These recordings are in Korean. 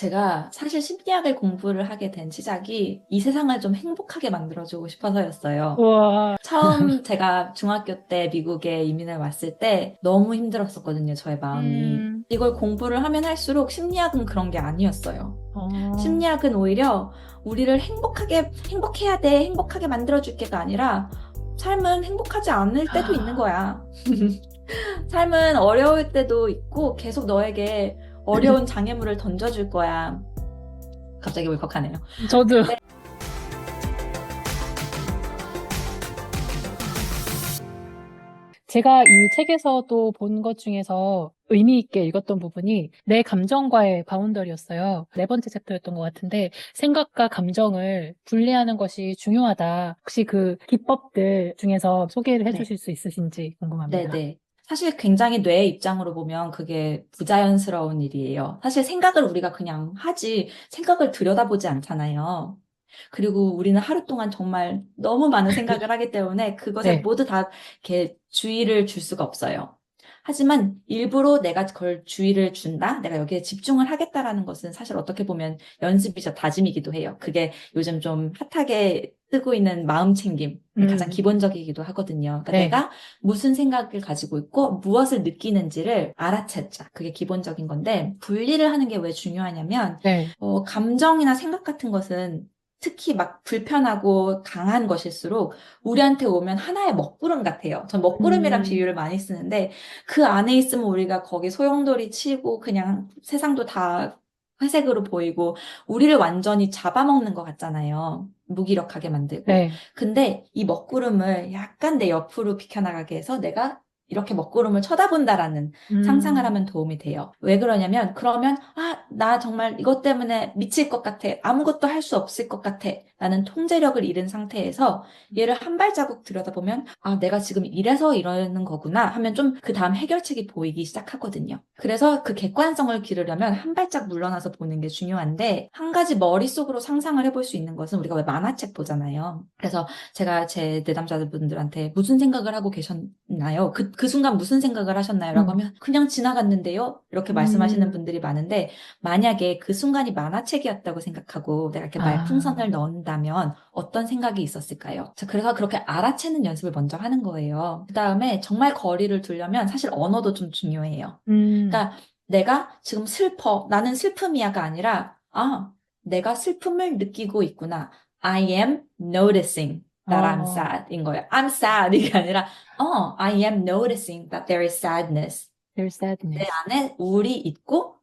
제가 사실 심리학을 공부를 하게 된 시작이 이 세상을 좀 행복하게 만들어주고 싶어서였어요. 우와. 처음 제가 중학교 때 미국에 이민을 왔을 때 너무 힘들었었거든요, 저의 마음이. 음, 이걸 공부를 하면 할수록 심리학은 그런 게 아니었어요. 어, 심리학은 오히려 우리를 행복해야 돼, 행복하게 만들어줄게가 아니라 삶은 행복하지 않을 때도 있는 거야. 삶은 어려울 때도 있고 계속 너에게 어려운 장애물을 던져줄 거야. 갑자기 울컥하네요. 저도 근데 제가 이 책에서도 본 것 중에서 의미 있게 읽었던 부분이 내 감정과의 바운더리였어요. 네 번째 챕터였던 것 같은데 생각과 감정을 분리하는 것이 중요하다. 혹시 그 기법들 중에서 소개를 네, 해주실 수 있으신지 궁금합니다. 네네. 사실 굉장히 뇌의 입장으로 보면 그게 부자연스러운 일이에요. 사실 생각을 우리가 그냥 하지 생각을 들여다보지 않잖아요. 그리고 우리는 하루 동안 정말 너무 많은 생각을 하기 때문에 그것에 네. 모두 다 이렇게 주의를 줄 수가 없어요. 하지만 일부러 내가 그걸 주의를 준다? 내가 여기에 집중을 하겠다라는 것은 사실 어떻게 보면 연습이자 다짐이기도 해요. 그게 요즘 좀 핫하게 뜨고 있는 마음 챙김의 가장 음, 기본적이기도 하거든요. 그러니까 네. 내가 무슨 생각을 가지고 있고 무엇을 느끼는지를 알아챘자. 그게 기본적인 건데 분리를 하는 게 왜 중요하냐면 네. 감정이나 생각 같은 것은 특히 막 불편하고 강한 것일수록 우리한테 오면 하나의 먹구름 같아요. 전 먹구름이란 음, 비유를 많이 쓰는데 그 안에 있으면 우리가 거기 소용돌이 치고 그냥 세상도 다 회색으로 보이고 우리를 완전히 잡아먹는 것 같잖아요. 무기력하게 만들고. 네. 근데 이 먹구름을 약간 내 옆으로 비켜나가게 해서 내가 이렇게 먹구름을 쳐다본다라는 상상을 음, 하면 도움이 돼요. 왜 그러냐면, 그러면, 아, 나 정말 이것 때문에 미칠 것 같아. 아무것도 할 수 없을 것 같아. 라는 통제력을 잃은 상태에서 얘를 한 발자국 들여다보면, 아, 내가 지금 이래서 이러는 거구나 하면 좀 그 다음 해결책이 보이기 시작하거든요. 그래서 그 객관성을 기르려면 한 발짝 물러나서 보는 게 중요한데, 한 가지 머릿속으로 상상을 해볼 수 있는 것은 우리가 왜 만화책 보잖아요. 그래서 제가 제 내담자분들한테 무슨 생각을 하고 계셨나요? 그 순간 무슨 생각을 하셨나요? 라고 음, 하면 그냥 지나갔는데요? 이렇게 말씀하시는 음, 분들이 많은데 만약에 그 순간이 만화책이었다고 생각하고 내가 이렇게 말풍선을 아, 넣는다면 어떤 생각이 있었을까요? 자, 그래서 그렇게 알아채는 연습을 먼저 하는 거예요. 그 다음에 정말 거리를 두려면 사실 언어도 좀 중요해요. 음, 그러니까 내가 지금 슬퍼. 나는 슬픔이야가 아니라 아, 내가 슬픔을 느끼고 있구나. I am noticing that I'm 어, sad 인 거예요. I'm sad 이게 아니라 I am noticing that there is sadness. there's 내 sadness. 안에 우울이 있고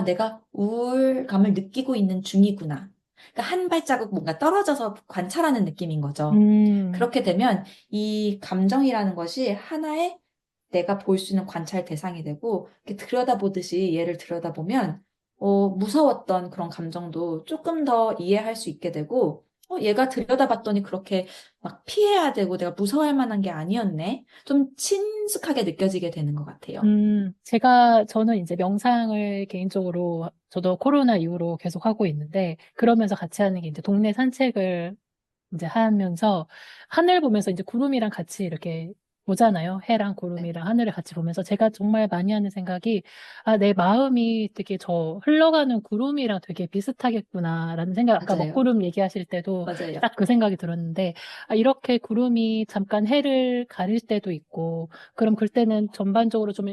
내가 우울감을 느끼고 있는 중이구나. 그러니까 한 발자국 뭔가 떨어져서 관찰하는 느낌인 거죠. 음, 그렇게 되면 이 감정이라는 것이 하나의 내가 볼 수 있는 관찰 대상이 되고 이렇게 들여다보듯이 얘를 들여다보면 무서웠던 그런 감정도 조금 더 이해할 수 있게 되고 얘가 들여다봤더니 그렇게 막 피해야 되고 내가 무서워할 만한 게 아니었네. 좀 친숙하게 느껴지게 되는 것 같아요. 저는 이제 명상을 개인적으로, 저도 코로나 이후로 계속 하고 있는데, 그러면서 같이 하는 게 이제 동네 산책을 이제 하면서 하늘 보면서 이제 구름이랑 같이 이렇게 보잖아요. 해랑 네, 구름이랑 하늘을 같이 보면서 제가 정말 많이 하는 생각이 내 마음이 되게 저 흘러가는 구름이랑 되게 비슷하겠구나라는 생각, 아까 맞아요. 먹구름 얘기하실 때도 맞아요. 딱 그 생각이 들었는데 이렇게 구름이 잠깐 해를 가릴 때도 있고 그럼 그때는 전반적으로 좀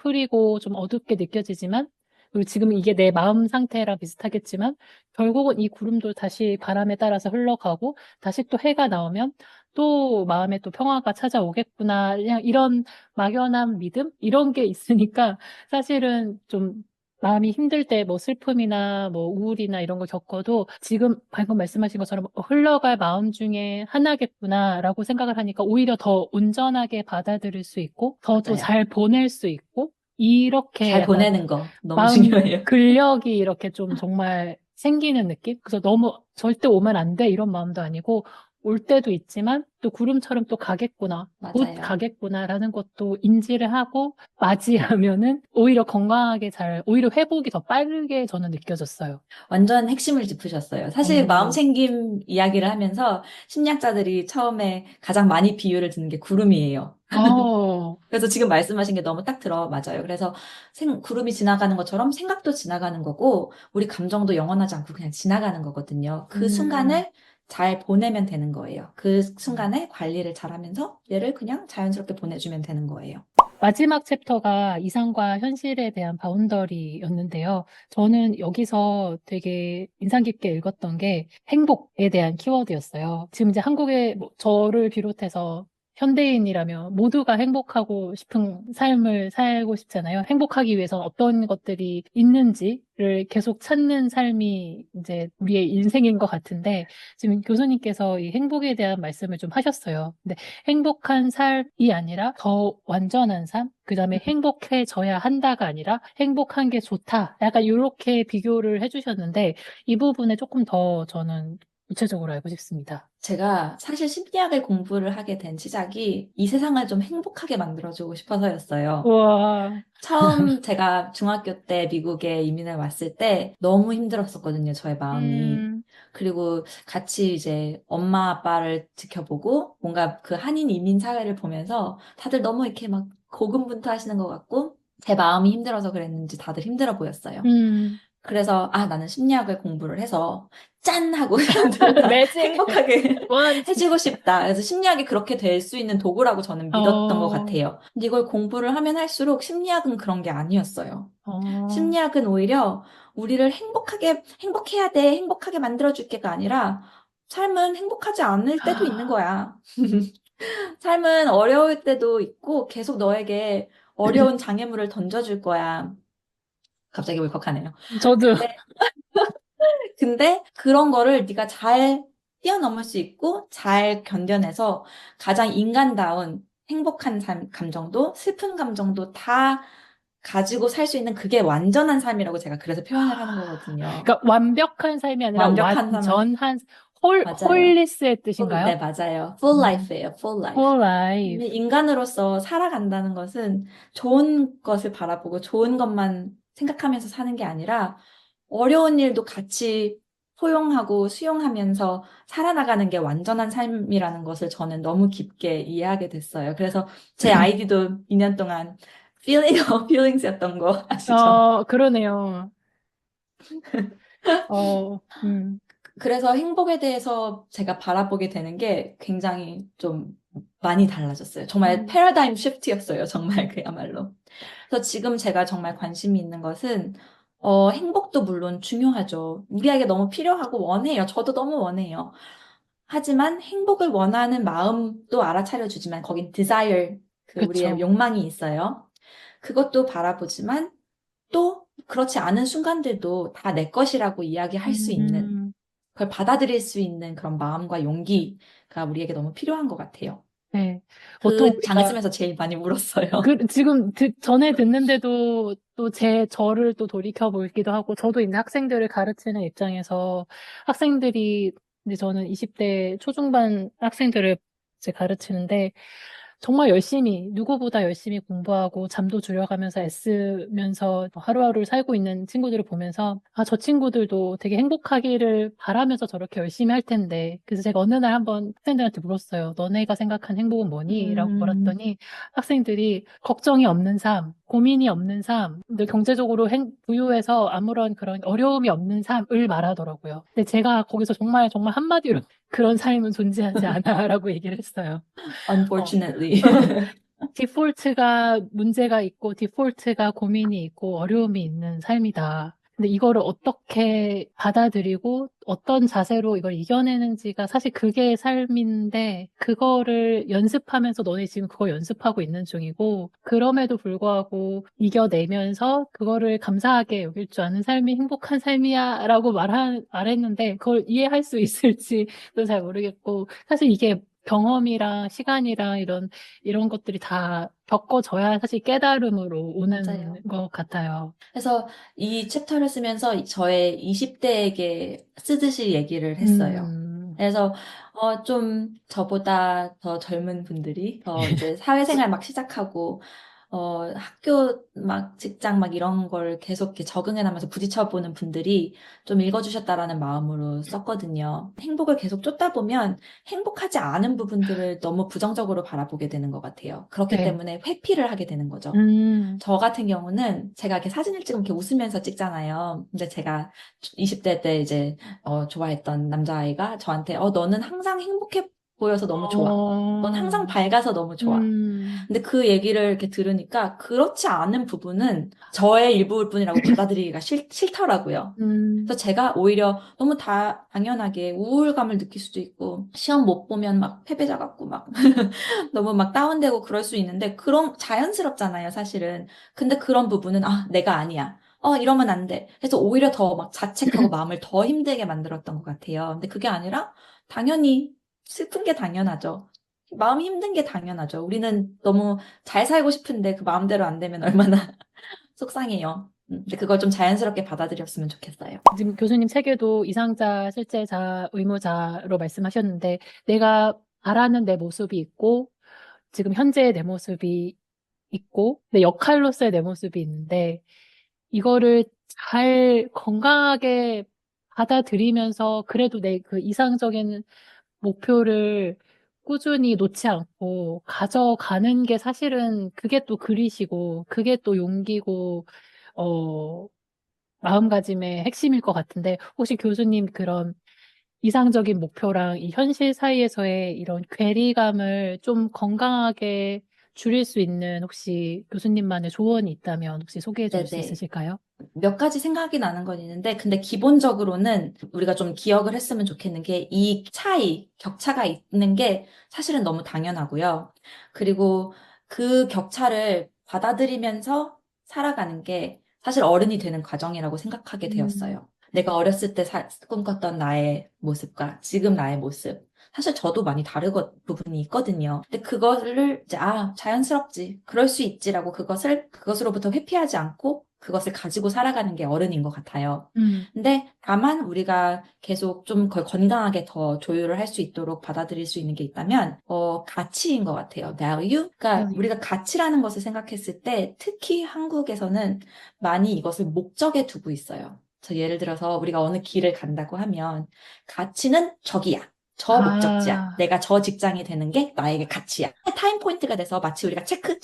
흐리고 좀 어둡게 느껴지지만 그리고 지금 이게 내 마음 상태랑 비슷하겠지만 결국은 이 구름도 다시 바람에 따라서 흘러가고 다시 또 해가 나오면 또 마음에 또 평화가 찾아오겠구나. 그냥 이런 막연한 믿음? 이런 게 있으니까 사실은 좀 마음이 힘들 때 뭐 슬픔이나 뭐 우울이나 이런 걸 겪어도 지금 방금 말씀하신 것처럼 흘러갈 마음 중에 하나겠구나라고 생각을 하니까 오히려 더 온전하게 받아들일 수 있고 더 또 맞아요. 잘 보낼 수 있고 이렇게 잘 약간 보내는 거 너무 마음 중요해요. 근력이 이렇게 좀 정말 생기는 느낌? 그래서 너무 절대 오면 안 돼 이런 마음도 아니고 올 때도 있지만 또 구름처럼 또 가겠구나. 곧 맞아요. 가겠구나라는 것도 인지를 하고 맞이하면은 오히려 건강하게 오히려 회복이 더 빠르게 저는 느껴졌어요. 완전 핵심을 짚으셨어요. 사실 어, 마음챙김 이야기를 하면서 심리학자들이 처음에 가장 많이 비유를 드는 게 구름이에요. 그래서 지금 말씀하신 게 너무 딱 들어 맞아요. 그래서 구름이 지나가는 것처럼 생각도 지나가는 거고, 우리 감정도 영원하지 않고 그냥 지나가는 거거든요. 그 음. 순간을 잘 보내면 되는 거예요. 그 순간에 관리를 잘하면서 얘를 그냥 자연스럽게 보내주면 되는 거예요. 마지막 챕터가 이상과 현실에 대한 바운더리였는데요. 저는 여기서 되게 인상 깊게 읽었던 게 행복에 대한 키워드였어요. 지금 이제 한국에 저를 비롯해서 현대인이라면 모두가 행복하고 싶은 삶을 살고 싶잖아요. 행복하기 위해서는 어떤 것들이 있는지를 계속 찾는 삶이 이제 우리의 인생인 것 같은데 지금 교수님께서 이 행복에 대한 말씀을 좀 하셨어요. 근데 행복한 삶이 아니라 더 완전한 삶, 그 다음에 행복해져야 한다가 아니라 행복한 게 좋다. 약간 이렇게 비교를 해주셨는데 이 부분에 조금 더 저는 구체적으로 알고 싶습니다. 제가 사실 심리학을 공부를 하게 된 시작이 이 세상을 좀 행복하게 만들어주고 싶어서였어요. 우와, 처음 제가 중학교 때 미국에 이민을 왔을 때 너무 힘들었었거든요, 저의 마음이. 음, 그리고 같이 이제 엄마 아빠를 지켜보고 뭔가 그 한인 이민 사회를 보면서 다들 너무 이렇게 막 고군분투하시는 것 같고 제 마음이 힘들어서 그랬는지 다들 힘들어 보였어요. 음, 그래서 아, 나는 심리학을 공부를 해서 짠! 하고 사람들을 다 매직, 행복하게 원, 해주고 싶다. 그래서 심리학이 그렇게 될 수 있는 도구라고 저는 믿었던 것 어, 같아요. 근데 이걸 공부를 하면 할수록 심리학은 그런 게 아니었어요. 어, 심리학은 오히려 우리를 행복해야 돼, 행복하게 만들어줄게가 아니라 삶은 행복하지 않을 때도 있는 거야. 삶은 어려울 때도 있고 계속 너에게 어려운 장애물을 던져줄 거야. 갑자기 울컥하네요. 저도, 근데 그런 거를 네가 잘 뛰어넘을 수 있고 잘 견뎌내서 가장 인간다운 행복한 감정도 슬픈 감정도 다 가지고 살 수 있는 그게 완전한 삶이라고 제가 그래서 표현을 하는 거거든요. 그러니까 완벽한 삶이 아니라 완벽한 삶은 완전한 맞아요. 홀리스의 뜻인가요? 네, 맞아요. full 음, life예요. full life. whole life. 근데 인간으로서 살아간다는 것은 좋은 것을 바라보고 좋은 것만 생각하면서 사는 게 아니라 어려운 일도 같이 포용하고 수용하면서 살아나가는 게 완전한 삶이라는 것을 저는 너무 깊게 이해하게 됐어요. 그래서 제 아이디도 2년 동안 feeling of feelings였던 거 아시죠? 그러네요. 어, 그래서 행복에 대해서 제가 바라보게 되는 게 굉장히 좀 많이 달라졌어요. 정말 음, 패러다임 쉬프트였어요. 정말 그야말로. 그래서 지금 제가 정말 관심이 있는 것은 행복도 물론 중요하죠. 우리에게 너무 필요하고 원해요. 저도 너무 원해요. 하지만 행복을 원하는 마음도 알아차려 주지만 거긴 desire, 그 우리의 그쵸. 욕망이 있어요. 그것도 바라보지만 또 그렇지 않은 순간들도 다 내 것이라고 이야기할 수 있는, 음, 그걸 받아들일 수 있는 그런 마음과 용기가 우리에게 너무 필요한 것 같아요. 네. 보통 그 장을 우리가 쓰면서 제일 많이 울었어요. 지금 전에 듣는데도 또 저를 또 돌이켜 보기도 하고, 저도 이제 학생들을 가르치는 입장에서 학생들이, 이제 저는 20대 초중반 학생들을 이제 가르치는데, 정말 열심히, 누구보다 열심히 공부하고 잠도 줄여가면서 애쓰면서 하루하루를 살고 있는 친구들을 보면서, 아, 저 친구들도 되게 행복하기를 바라면서 저렇게 열심히 할 텐데. 그래서 제가 어느 날 한번 학생들한테 물었어요. 너네가 생각한 행복은 뭐니? 라고 음, 물었더니 학생들이 걱정이 없는 삶, 고민이 없는 삶, 근데 경제적으로 부유해서 아무런 그런 어려움이 없는 삶을 말하더라고요. 근데 제가 거기서 정말 정말 한마디로 그런 삶은 존재하지 않아라고 얘기를 했어요. 어. unfortunately. 디폴트가 문제가 있고, 디폴트가 고민이 있고, 어려움이 있는 삶이다. 근데 이거를 어떻게 받아들이고, 어떤 자세로 이걸 이겨내는지가 사실 그게 삶인데, 그거를 연습하면서 너네 지금 그거 연습하고 있는 중이고, 그럼에도 불구하고 이겨내면서 그거를 감사하게 여길 줄 아는 삶이 행복한 삶이야 라고 말했는데, 그걸 이해할 수 있을지도 잘 모르겠고, 사실 이게 경험이랑 시간이랑 이런 것들이 다 겪어져야 사실 깨달음으로 오는 맞아요. 것 같아요. 그래서 이 챕터를 쓰면서 저의 20대에게 쓰듯이 얘기를 했어요. 음, 그래서 좀 저보다 더 젊은 분들이 더 이제 사회생활 막 시작하고 학교 막 직장 막 이런 걸 계속 이렇게 적응해 나면서 부딪혀 보는 분들이 좀 읽어주셨다라는 마음으로 썼거든요. 행복을 계속 쫓다 보면 행복하지 않은 부분들을 너무 부정적으로 바라보게 되는 것 같아요. 그렇기 네. 때문에 회피를 하게 되는 거죠. 음, 저 같은 경우는 제가 이렇게 사진을 찍으면 이렇게 웃으면서 찍잖아요. 근데 제가 20대 때 이제 좋아했던 남자아이가 저한테 너는 항상 행복해 보여서 너무 좋아. 넌 항상 어, 밝아서 너무 좋아. 음, 근데 그 얘기를 이렇게 들으니까 그렇지 않은 부분은 저의 일부일 뿐이라고 받아들이기가 싫더라고요. 음, 그래서 제가 오히려 너무 당연하게 우울감을 느낄 수도 있고, 시험 못 보면 막 패배자 같고 막 너무 막 다운되고 그럴 수 있는데, 그런 자연스럽잖아요, 사실은. 근데 그런 부분은, 내가 아니야. 이러면 안 돼. 그래서 오히려 더 막 자책하고 마음을 더 힘들게 만들었던 것 같아요. 근데 그게 아니라, 당연히 슬픈 게 당연하죠. 마음 힘든 게 당연하죠. 우리는 너무 잘 살고 싶은데 그 마음대로 안 되면 얼마나 속상해요. 근데 그걸 좀 자연스럽게 받아들였으면 좋겠어요. 지금 교수님 책에도 이상자, 실제자, 의무자로 말씀하셨는데, 내가 바라는 내 모습이 있고, 지금 현재의 내 모습이 있고, 내 역할로서의 내 모습이 있는데, 이거를 잘 건강하게 받아들이면서, 그래도 내 그 이상적인 목표를 꾸준히 놓지 않고 가져가는 게 사실은 그게 또 그리시고, 그게 또 용기고, 어, 마음가짐의 핵심일 것 같은데, 혹시 교수님 그런 이상적인 목표랑 이 현실 사이에서의 이런 괴리감을 좀 건강하게 줄일 수 있는 혹시 교수님만의 조언이 있다면 혹시 소개해 줄 수 네네. 있으실까요? 몇 가지 생각이 나는 건 있는데, 근데 기본적으로는 우리가 좀 기억을 했으면 좋겠는 게, 이 격차가 있는 게 사실은 너무 당연하고요. 그리고 그 격차를 받아들이면서 살아가는 게 사실 어른이 되는 과정이라고 생각하게 음, 되었어요. 내가 어렸을 때 꿈꿨던 나의 모습과 지금 나의 모습. 사실 저도 많이 부분이 있거든요. 근데 그거를 이제, 자연스럽지. 그럴 수 있지라고 그것으로부터 회피하지 않고 그것을 가지고 살아가는 게 어른인 것 같아요. 음, 근데 다만 우리가 계속 좀 그걸 건강하게 더 조율을 할 수 있도록 받아들일 수 있는 게 있다면, 가치인 것 같아요. value? 그러니까 value. 우리가 가치라는 것을 생각했을 때 특히 한국에서는 많이 이것을 목적에 두고 있어요. 예를 들어서 우리가 어느 길을 간다고 하면 가치는 저기야. 저 목적지야. 아, 내가 저 직장이 되는 게 나에게 가치야. 타임 포인트가 돼서 마치 우리가 체크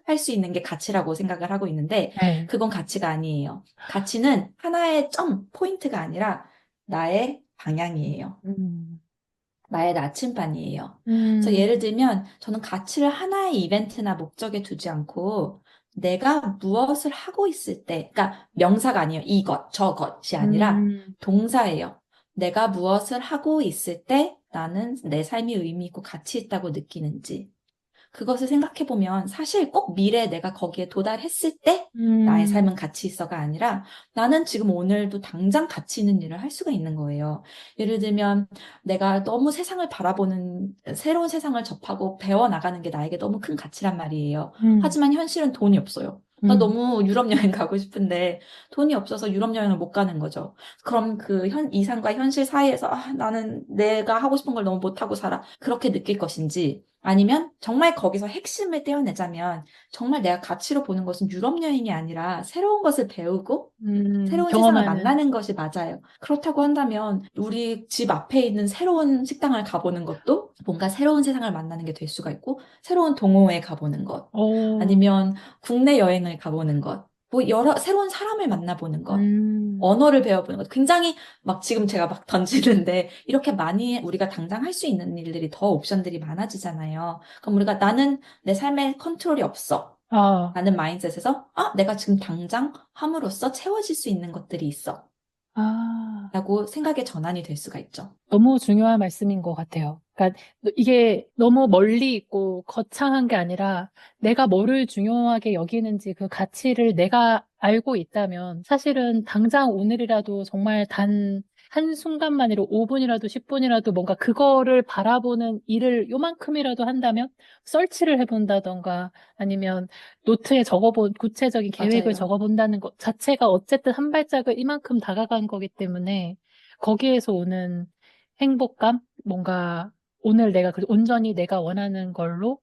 할 수 있는 게 가치라고 생각을 하고 있는데 네. 그건 가치가 아니에요. 가치는 하나의 포인트가 아니라 나의 방향이에요. 음, 나의 나침반이에요. 그래서 음, 예를 들면 저는 가치를 하나의 이벤트나 목적에 두지 않고 내가 무엇을 하고 있을 때, 그러니까 명사가 아니에요. 이것, 저것이 아니라 음, 동사예요. 내가 무엇을 하고 있을 때 나는 내 삶이 의미 있고 가치 있다고 느끼는지. 그것을 생각해 보면 사실 꼭 미래에 내가 거기에 도달했을 때 나의 음, 삶은 가치 있어가 아니라 나는 지금 오늘도 당장 가치 있는 일을 할 수가 있는 거예요. 예를 들면 내가 너무 세상을 바라보는 새로운 세상을 접하고 배워나가는 게 나에게 너무 큰 가치란 말이에요. 음, 하지만 현실은 돈이 없어요. 나 음, 너무 유럽 여행 가고 싶은데 돈이 없어서 유럽 여행을 못 가는 거죠. 그럼 그 이상과 현실 사이에서 나는 내가 하고 싶은 걸 너무 못하고 살아. 그렇게 느낄 것인지 아니면 정말 거기서 핵심을 떼어내자면 정말 내가 가치로 보는 것은 유럽 여행이 아니라 새로운 것을 배우고 새로운 세상을 경험하는, 만나는 것이 맞아요. 그렇다고 한다면 우리 집 앞에 있는 새로운 식당을 가보는 것도 뭔가 새로운 세상을 만나는 게 될 수가 있고 새로운 동호회에 가보는 것 오, 아니면 국내 여행을 가보는 것, 뭐 여러 새로운 사람을 만나보는 것, 음, 언어를 배워보는 것, 굉장히 막 지금 제가 막 던지는데 이렇게 많이 우리가 당장 할 수 있는 일들이 더 옵션들이 많아지잖아요. 그럼 우리가 나는 내 삶에 컨트롤이 없어. 아, 라는 마인드셋에서 내가 지금 당장 함으로써 채워질 수 있는 것들이 있어. 아. 라고 생각의 전환이 될 수가 있죠. 너무 중요한 말씀인 것 같아요. 그러니까 이게 너무 멀리 있고 거창한 게 아니라 내가 뭐를 중요하게 여기는지 그 가치를 내가 알고 있다면 사실은 당장 오늘이라도 정말 단 한순간만이라도 5분이라도 10분이라도 뭔가 그거를 바라보는 일을 요만큼이라도 한다면 설치를 해본다던가 아니면 노트에 적어본 구체적인 계획을 맞아요. 적어본다는 것 자체가 어쨌든 한 발짝을 이만큼 다가간 거기 때문에 거기에서 오는 행복감? 뭔가 오늘 내가 온전히 내가 원하는 걸로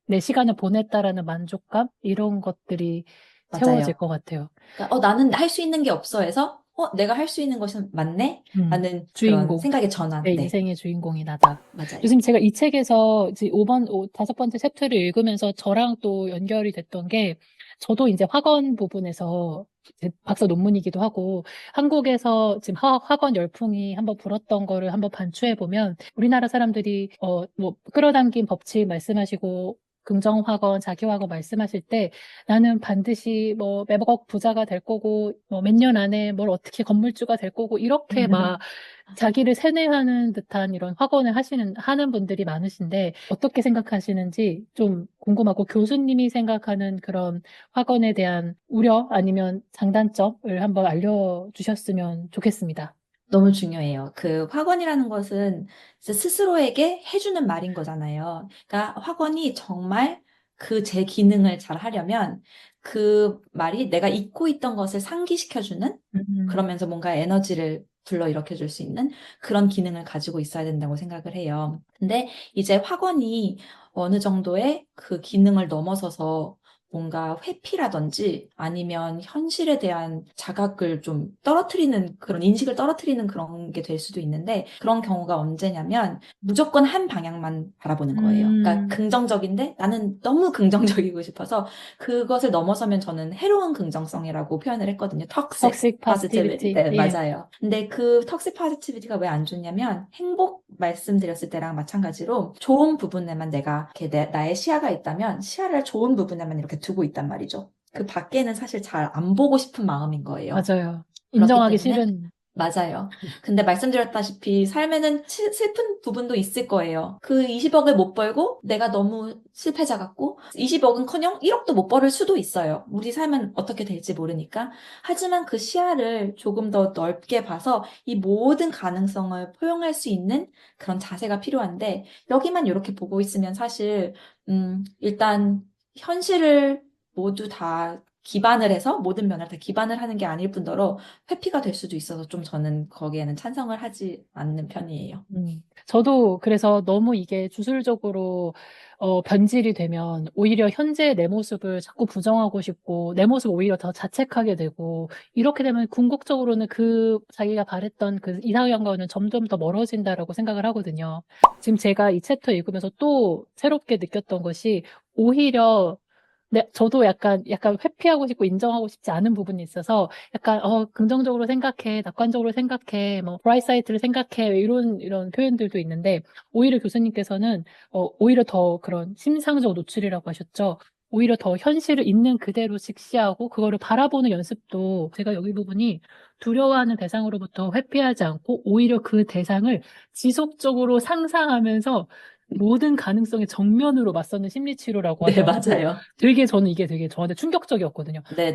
내 시간을 보냈다라는 만족감? 이런 것들이 채워질 맞아요. 것 같아요. 그러니까 나는 할 수 있는 게 없어 해서 내가 할 수 있는 것은 맞네? 라는 그런 주인공. 생각의 전환. 내 네, 인생의 주인공이 나다. 맞아요. 요즘 제가 이 책에서 이제 5번, 5, 5번째 챕터를 읽으면서 저랑 또 연결이 됐던 게, 저도 이제 학원 부분에서 이제 박사 논문이기도 하고, 한국에서 지금 학원 열풍이 한번 불었던 거를 한번 반추해 보면, 우리나라 사람들이, 뭐, 끌어당긴 법칙 말씀하시고, 긍정학원, 자기학원 말씀하실 때, 나는 반드시 뭐 매박 부자가 될 거고, 뭐 몇 년 안에 뭘 어떻게 건물주가 될 거고, 이렇게 막 자기를 세뇌하는 듯한 이런 학원을 하는 분들이 많으신데, 어떻게 생각하시는지 좀 궁금하고, 교수님이 생각하는 그런 학원에 대한 우려 아니면 장단점을 한번 알려주셨으면 좋겠습니다. 너무 중요해요. 그 학원이라는 것은 진짜 스스로에게 해주는 말인 거잖아요. 그러니까 학원이 정말 그 제 기능을 잘 하려면 그 말이 내가 잊고 있던 것을 상기시켜주는 음, 그러면서 뭔가 에너지를 불러일으켜 줄 수 있는 그런 기능을 가지고 있어야 된다고 생각을 해요. 근데 이제 학원이 어느 정도의 그 기능을 넘어서서 뭔가 회피라든지 아니면 현실에 대한 자각을 좀 떨어뜨리는 그런 인식을 떨어뜨리는 그런 게 될 수도 있는데 그런 경우가 언제냐면 무조건 한 방향만 바라보는 거예요. 그러니까 음, 긍정적인데 나는 너무 긍정적이고 싶어서 그것을 넘어서면 저는 해로운 긍정성이라고 표현을 했거든요. toxic 턱식 positivity. 파지티비티. 네, 예, 맞아요. 근데 그 toxic positivity가 왜 안 좋냐면 행복 말씀드렸을 때랑 마찬가지로 좋은 부분에만 내가 이렇게 나의 시야가 있다면 시야를 좋은 부분에만 이렇게 두고 있단 말이죠. 그 밖에는 사실 잘 안 보고 싶은 마음인 거예요. 맞아요. 그렇기 인정하기 때문에 싫은. 맞아요. 근데 말씀드렸다시피 삶에는 슬픈 부분도 있을 거예요. 그 20억을 못 벌고 내가 너무 실패자 같고 20억은커녕 1억도 못 벌을 수도 있어요. 우리 삶은 어떻게 될지 모르니까. 하지만 그 시야를 조금 더 넓게 봐서 이 모든 가능성을 포용할 수 있는 그런 자세가 필요한데 여기만 이렇게 보고 있으면 사실 일단 현실을 모두 다 기반을 해서 모든 면을 다 기반을 하는 게 아닐 뿐더러 회피가 될 수도 있어서 좀 저는 거기에는 찬성을 하지 않는 편이에요. 저도 그래서 너무 이게 주술적으로 변질이 되면 오히려 현재의 내 모습을 자꾸 부정하고 싶고 내 모습을 오히려 더 자책하게 되고 이렇게 되면 궁극적으로는 그 자기가 바랬던 그 이상형과는 점점 더 멀어진다라고 생각을 하거든요. 지금 제가 이 챕터 읽으면서 또 새롭게 느꼈던 것이 오히려 네, 저도 약간 회피하고 싶고 인정하고 싶지 않은 부분이 있어서 약간, 긍정적으로 생각해, 낙관적으로 생각해, 뭐, 브라이트 사이트를 생각해, 이런 표현들도 있는데, 오히려 교수님께서는, 오히려 더 그런 심상정 노출이라고 하셨죠. 오히려 더 현실을 있는 그대로 직시하고, 그거를 바라보는 연습도 제가 여기 부분이 두려워하는 대상으로부터 회피하지 않고, 오히려 그 대상을 지속적으로 상상하면서 모든 가능성의 정면으로 맞서는 심리치료라고 네, 하셔갖고, 맞아요. 되게 저는 이게 되게 저한테 충격적이었거든요. 네네.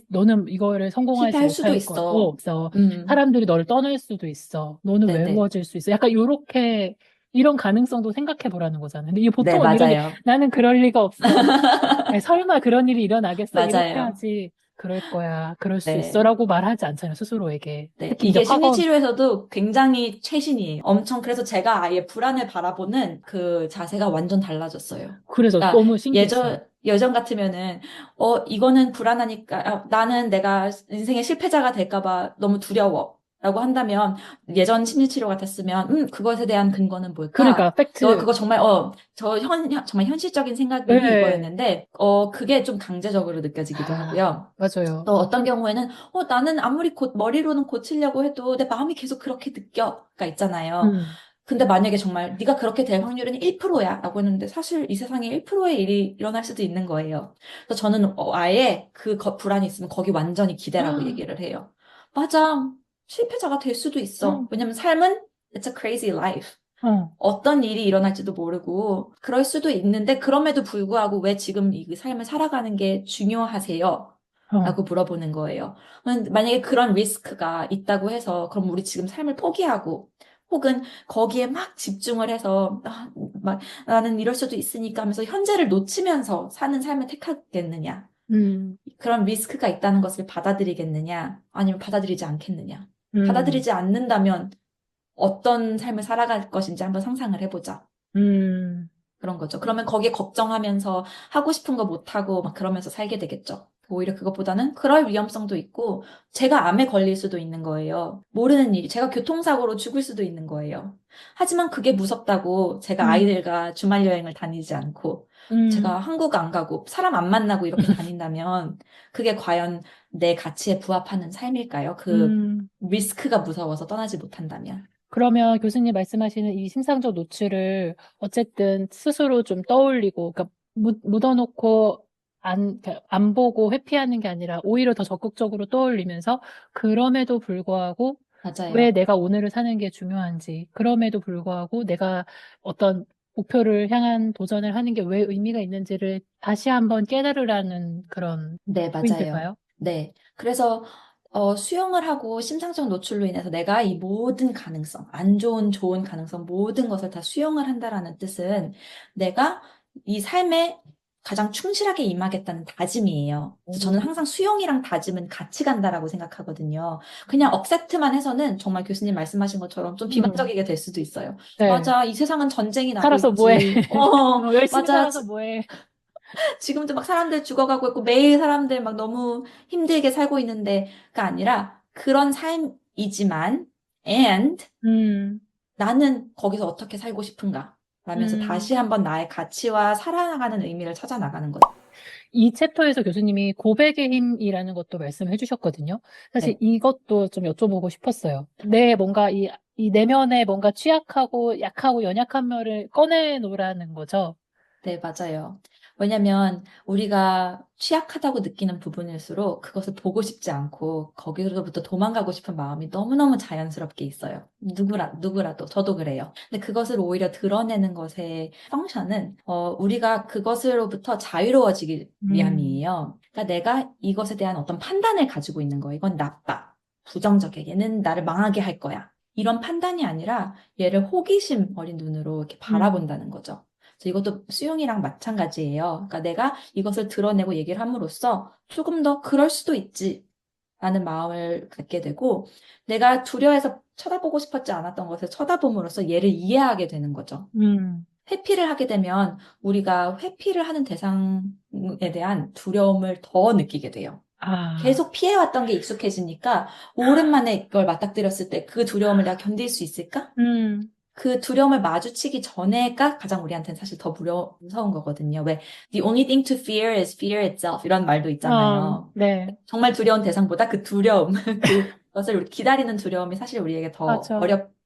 너는 이거를 성공하지 실패할 수도 못할 거 있어. 없어. 음, 사람들이 너를 떠날 수도 있어. 너는 네네. 외로워질 수 있어. 약간 요렇게, 이런 가능성도 생각해 보라는 거잖아요. 근데 이 네, 보통은 이런 게, 맞아요. 나는 그럴 리가 없어. 아니, 설마 그런 일이 일어나겠어? 이렇게 맞아요. 하지. 그럴 거야. 그럴 수 있어. 네. 라고 말하지 않잖아요. 스스로에게. 네. 특히 이제 이게 학원, 심리치료에서도 굉장히 최신이에요. 엄청, 그래서 제가 아예 불안을 바라보는 그 자세가 완전 달라졌어요. 그래서 그러니까 너무 신기했어요. 예전 같으면은, 이거는 불안하니까, 나는 내가 인생의 실패자가 될까봐 너무 두려워. 라고 한다면, 예전 심리치료 같았으면, 그것에 대한 근거는 그러니까, 뭘까? 너 팩트. 그거 정말, 정말 현실적인 생각이니? 네. 이거였는데, 그게 좀 강제적으로 느껴지기도 아, 하고요. 맞아요. 또 어떤 경우에는, 나는 아무리 머리로는 고치려고 해도 내 마음이 계속 그렇게 느껴가 있잖아요. 음, 근데 만약에 정말 네가 그렇게 될 확률은 1%야 라고 했는데 사실 이 세상에 1%의 일이 일어날 수도 있는 거예요. 그래서 저는 아예 그 불안이 있으면 거기 완전히 기대라고 얘기를 해요. 맞아. 실패자가 될 수도 있어. 음, 왜냐면 삶은 it's a crazy life. 어, 어떤 일이 일어날지도 모르고 그럴 수도 있는데 그럼에도 불구하고 왜 지금 이 삶을 살아가는 게 중요하세요? 어. 라고 물어보는 거예요. 만약에 그런 리스크가 있다고 해서 그럼 우리 지금 삶을 포기하고 혹은 거기에 막 집중을 해서 막 나는 이럴 수도 있으니까 하면서 현재를 놓치면서 사는 삶을 택하겠느냐? 음, 그런 리스크가 있다는 것을 받아들이겠느냐? 아니면 받아들이지 않겠느냐? 음, 받아들이지 않는다면 어떤 삶을 살아갈 것인지 한번 상상을 해보자. 음. 그런 거죠. 그러면 거기에 걱정하면서 하고 싶은 거 못하고 막 그러면서 살게 되겠죠. 오히려 그것보다는 그럴 위험성도 있고, 제가 암에 걸릴 수도 있는 거예요. 모르는 일이, 제가 교통사고로 죽을 수도 있는 거예요. 하지만 그게 무섭다고 제가 음, 아이들과 주말 여행을 다니지 않고, 음, 제가 한국 안 가고, 사람 안 만나고 이렇게 다닌다면, 그게 과연 내 가치에 부합하는 삶일까요? 그 음. 리스크가 무서워서 떠나지 못한다면. 그러면 교수님 말씀하시는 이 심상정 노출을 어쨌든 스스로 좀 떠올리고, 그러니까 묻어놓고 그러니까 안 보고 회피하는 게 아니라 오히려 더 적극적으로 떠올리면서 그럼에도 불구하고 왜 맞아요. 내가 오늘을 사는 게 중요한지, 그럼에도 불구하고 내가 어떤 목표를 향한 도전을 하는 게 왜 의미가 있는지를 다시 한번 깨달으라는 그런 네, 맞아요. 포인트일까요? 네. 그래서 수영을 하고 심상정 노출로 인해서 내가 이 모든 가능성, 안 좋은, 좋은 가능성, 모든 것을 다 수용을 한다라는 뜻은 내가 이 삶에 가장 충실하게 임하겠다는 다짐이에요. 그래서 저는 항상 수용이랑 다짐은 같이 간다라고 생각하거든요. 그냥 억셉트만 해서는 정말 교수님 말씀하신 것처럼 좀 음, 비관적이게 될 수도 있어요. 네. 맞아, 이 세상은 전쟁이 나고 살아서 뭐해? 있지. 열심히 맞아. 살아서 뭐해? 지금도 막 사람들 죽어가고 있고 매일 사람들 막 너무 힘들게 살고 있는데가 아니라 그런 삶이지만 and 음, 나는 거기서 어떻게 살고 싶은가 라면서 음. 다시 한번 나의 가치와 살아나가는 의미를 찾아 나가는 거죠. 이 챕터에서 교수님이 고백의 힘이라는 것도 말씀해 주셨거든요. 사실 네, 이것도 좀 여쭤보고 싶었어요. 내 뭔가 이 내면에 뭔가 취약하고 약하고 연약한 면을 꺼내놓으라는 거죠. 네, 맞아요. 왜냐면 우리가 취약하다고 느끼는 부분일수록 그것을 보고 싶지 않고 거기로부터 도망가고 싶은 마음이 너무너무 자연스럽게 있어요. 누구라도, 저도 그래요. 근데 그것을 오히려 드러내는 것의 펑션은, 우리가 그것으로부터 자유로워지기 음, 위함이에요. 그러니까 내가 이것에 대한 어떤 판단을 가지고 있는 거예요. 이건 나빠. 부정적이야. 얘는 나를 망하게 할 거야. 이런 판단이 아니라 얘를 호기심 어린 눈으로 이렇게 음, 바라본다는 거죠. 그래서 이것도 수용이랑 마찬가지예요. 그러니까 내가 이것을 드러내고 얘기를 함으로써 조금 더 그럴 수도 있지. 라는 마음을 갖게 되고, 내가 두려워해서 쳐다보고 싶었지 않았던 것을 쳐다봄으로써 얘를 이해하게 되는 거죠. 음. 회피를 하게 되면 우리가 회피를 하는 대상에 대한 두려움을 더 느끼게 돼요. 아, 계속 피해왔던 게 익숙해지니까 오랜만에 이걸 맞닥뜨렸을 때 그 두려움을 내가 견딜 수 있을까? 음, 그 두려움을 마주치기 전에가 가장 우리한테는 사실 더 무서운 거거든요. 왜 The only thing to fear is fear itself 이런 말도 있잖아요. 네, 정말 두려운 대상보다 그 두려움, 그것을 우리 기다리는 두려움이 사실 우리에게 더 맞아.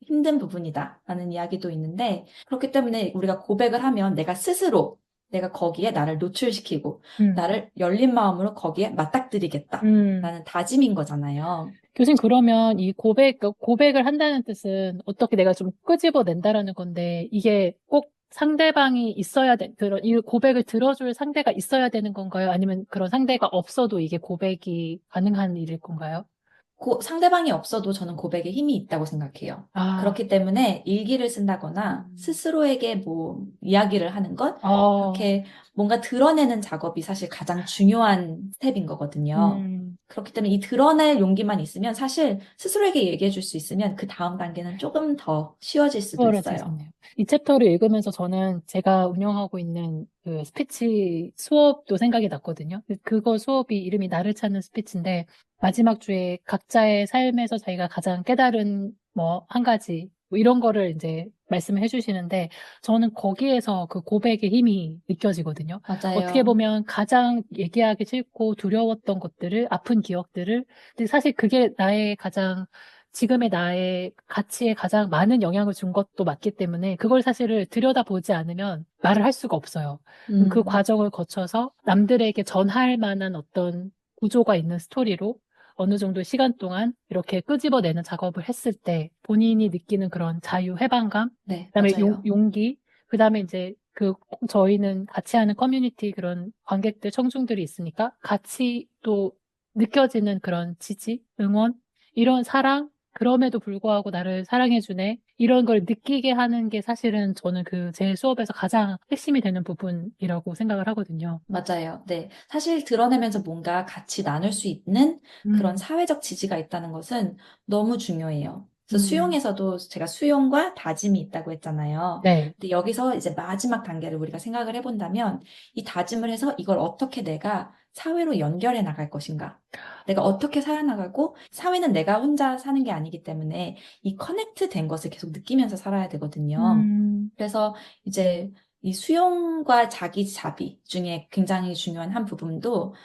힘든 부분이다라는 이야기도 있는데 그렇기 때문에 우리가 고백을 하면 내가 스스로 내가 거기에 나를 노출시키고 음, 나를 열린 마음으로 거기에 음. 맞닥뜨리겠다라는 다짐인 거잖아요. 교수님, 그러면 이 고백을 한다는 뜻은 어떻게 내가 좀 끄집어낸다라는 건데, 이게 꼭 상대방이 있어야 이 고백을 들어줄 상대가 있어야 되는 건가요? 아니면 그런 상대가 없어도 이게 고백이 가능한 일일 건가요? 상대방이 없어도 저는 고백에 힘이 있다고 생각해요. 아, 그렇기 때문에 일기를 쓴다거나 음, 스스로에게 뭐 이야기를 하는 것, 어, 그렇게 뭔가 드러내는 작업이 사실 가장 중요한 스텝인 거거든요. 음. 그렇기 때문에 이 드러낼 용기만 있으면 사실 스스로에게 얘기해 줄 수 있으면 그 다음 단계는 조금 더 쉬워질 수도 있어요. 수월해지겠네요. 이 챕터를 읽으면서 저는 제가 운영하고 있는 그 스피치 수업도 생각이 났거든요. 그거 수업이 이름이 나를 찾는 스피치인데 마지막 주에 각자의 삶에서 자기가 가장 깨달은 뭐 한 가지 뭐 이런 거를 이제 말씀을 해주시는데 저는 거기에서 그 고백의 힘이 느껴지거든요. 어떻게 맞아요. 보면 가장 얘기하기 싫고 두려웠던 것들을 아픈 기억들을 근데 사실 그게 나의 가장 지금의 나의 가치에 가장 많은 영향을 준 것도 맞기 때문에 그걸 사실을 들여다보지 않으면 말을 할 수가 없어요. 그럼 그 음, 과정을 거쳐서 남들에게 전할 만한 어떤 구조가 있는 스토리로 어느 정도 시간 동안 이렇게 끄집어내는 작업을 했을 때 본인이 느끼는 그런 자유, 해방감, 네, 그다음에 맞아요. 용기, 그다음에 이제 저희는 같이 하는 커뮤니티 그런 관객들, 청중들이 있으니까 같이 또 느껴지는 그런 지지, 응원, 이런 사랑, 그럼에도 불구하고 나를 사랑해주네. 이런 걸 느끼게 하는 게 사실은 저는 제 수업에서 가장 핵심이 되는 부분이라고 생각을 하거든요. 맞아요. 네. 사실 드러내면서 뭔가 같이 나눌 수 있는 그런 음, 사회적 지지가 있다는 것은 너무 중요해요. 그래서 수용에서도 제가 수용과 다짐이 있다고 했잖아요. 네. 근데 여기서 이제 마지막 단계를 우리가 생각을 해본다면 이 다짐을 해서 이걸 어떻게 내가 사회로 연결해 나갈 것인가. 내가 어떻게 살아나가고 사회는 내가 혼자 사는 게 아니기 때문에 이 커넥트 된 것을 계속 느끼면서 살아야 되거든요. 그래서 이제 이 수용과 자기 자비 중에 굉장히 중요한 한 부분도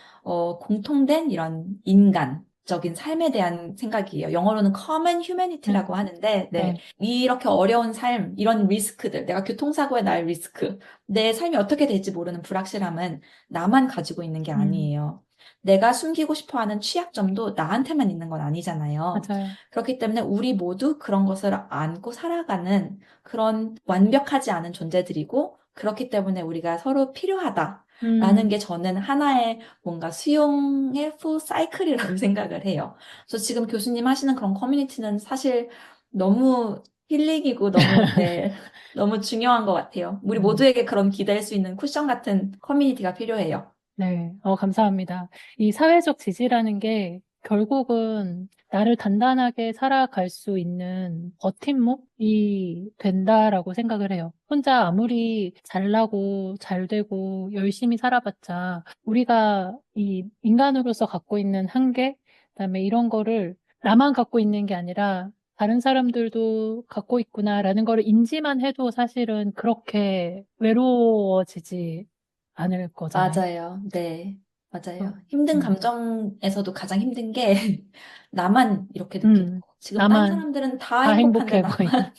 공통된 이런 인간적인 삶에 대한 생각이에요. 영어로는 common humanity라고 하는데, 네. 네. 이렇게 어려운 삶, 이런 리스크들, 내가 교통사고에 날 리스크, 내 삶이 어떻게 될지 모르는 불확실함은 나만 가지고 있는 게 아니에요. 내가 숨기고 싶어 하는 취약점도 나한테만 있는 건 아니잖아요. 맞아요. 그렇기 때문에 우리 모두 그런 것을 안고 살아가는 그런 완벽하지 않은 존재들이고, 그렇기 때문에 우리가 서로 필요하다라는 게 저는 하나의 뭔가 수용의 풀 사이클이라고 생각을 해요. 그래서 지금 교수님 하시는 그런 커뮤니티는 사실 너무 힐링이고 너무, 네, 너무 중요한 것 같아요. 우리 모두에게 그런 기댈 수 있는 쿠션 같은 커뮤니티가 필요해요. 네, 감사합니다. 이 사회적 지지라는 게 결국은 나를 단단하게 살아갈 수 있는 버팀목이 된다라고 생각을 해요. 혼자 아무리 잘나고 잘 되고 열심히 살아봤자 우리가 이 인간으로서 갖고 있는 한계, 그다음에 이런 거를 나만 갖고 있는 게 아니라 다른 사람들도 갖고 있구나라는 거를 인지만 해도 사실은 그렇게 외로워지지 않을 거잖아요. 맞아요. 네. 맞아요. 어, 힘든 음, 감정에서도 가장 힘든 게 나만 이렇게 느끼는 음, 거. 지금 딴 나만 사람들은 다 다 행복한데 행복해 보이는. 나만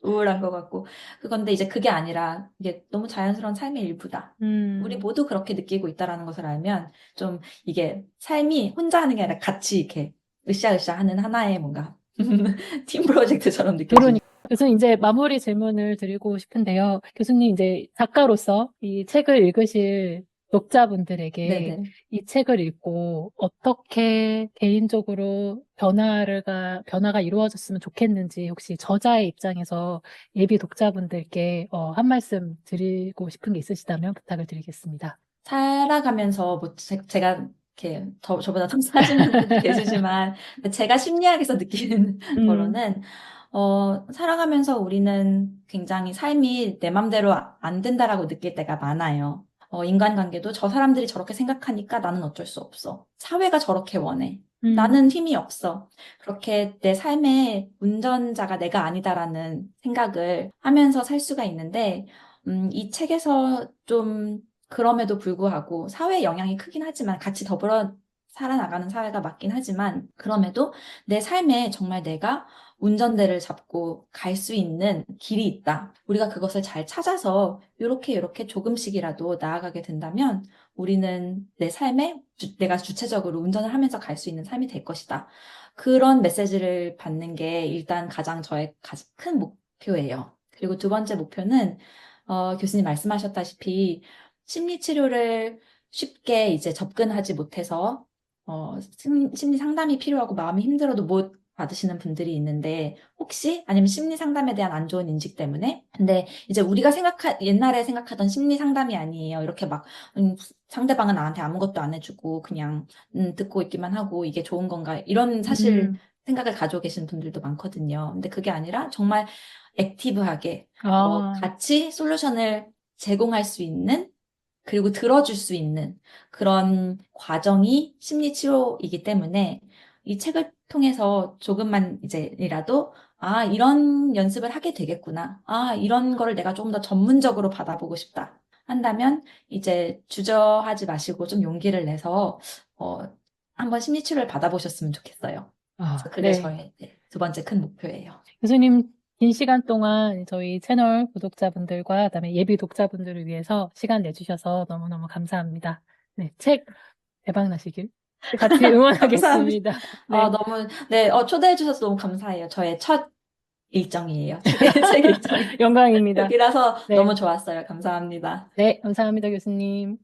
우울한 것 같고. 그건데 이제 그게 아니라 이게 너무 자연스러운 삶의 일부다. 우리 음, 모두 그렇게 느끼고 있다라는 것을 알면 좀 이게 삶이 혼자 하는 게 아니라 같이 이렇게 으쌰으쌰 하는 하나의 뭔가 팀 프로젝트처럼 느껴집니다. 그러니까. 교수님 이제 마무리 질문을 드리고 싶은데요. 교수님 이제 작가로서 이 책을 읽으실 독자분들에게 네네. 이 책을 읽고 어떻게 개인적으로 변화가 이루어졌으면 좋겠는지 혹시 저자의 입장에서 예비 독자분들께 한 말씀 드리고 싶은 게 있으시다면 부탁을 드리겠습니다. 살아가면서 뭐 제가 이렇게 저보다 더 사시는 분도 계시지만 제가 심리학에서 느끼는 음, 거로는 살아가면서 우리는 굉장히 삶이 내 맘대로 안 된다라고 느낄 때가 많아요. 인간관계도 저 사람들이 저렇게 생각하니까 나는 어쩔 수 없어. 사회가 저렇게 원해. 음, 나는 힘이 없어. 그렇게 내 삶의 운전자가 내가 아니다라는 생각을 하면서 살 수가 있는데, 이 책에서 좀 그럼에도 불구하고 사회의 영향이 크긴 하지만 같이 더불어 살아나가는 사회가 맞긴 하지만 그럼에도 내 삶에 정말 내가 운전대를 잡고 갈 수 있는 길이 있다. 우리가 그것을 잘 찾아서 요렇게 조금씩이라도 나아가게 된다면 우리는 내 삶에 내가 주체적으로 운전을 하면서 갈 수 있는 삶이 될 것이다. 그런 메시지를 받는 게 일단 가장 저의 가장 큰 목표예요. 그리고 두 번째 목표는 교수님 말씀하셨다시피 심리 치료를 쉽게 이제 접근하지 못해서 심리 상담이 필요하고 마음이 힘들어도 못 받으시는 분들이 있는데 혹시 아니면 심리 상담에 대한 안 좋은 인식 때문에 근데 이제 우리가 옛날에 생각하던 심리 상담이 아니에요. 이렇게 막 상대방은 나한테 아무것도 안 해주고 그냥 듣고 있기만 하고 이게 좋은 건가 이런 사실 생각을 가지고 계신 분들도 많거든요. 근데 그게 아니라 정말 액티브하게 아, 같이 솔루션을 제공할 수 있는 그리고 들어줄 수 있는 그런 과정이 심리 치료이기 때문에 이 책을 통해서 조금만 이제라도 아, 이런 연습을 하게 되겠구나. 아, 이런 거를 내가 조금 더 전문적으로 받아보고 싶다. 한다면 이제 주저하지 마시고 좀 용기를 내서 어, 한번 심리 치료를 받아보셨으면 좋겠어요. 그래서 그게 네. 저의 두 번째 큰 목표예요. 교수님, 긴 시간 동안 저희 채널 구독자분들과 그다음에 예비 독자분들을 위해서 시간 내주셔서 너무너무 감사합니다. 네, 책 대박 나시길 같이 감사합니다. 응원하겠습니다. 네, 네, 초대해 주셔서 너무 감사해요. 저의 첫 일정이에요. 책 일정이. 영광입니다. 여기라서 네, 너무 좋았어요. 감사합니다. 네, 감사합니다, 교수님.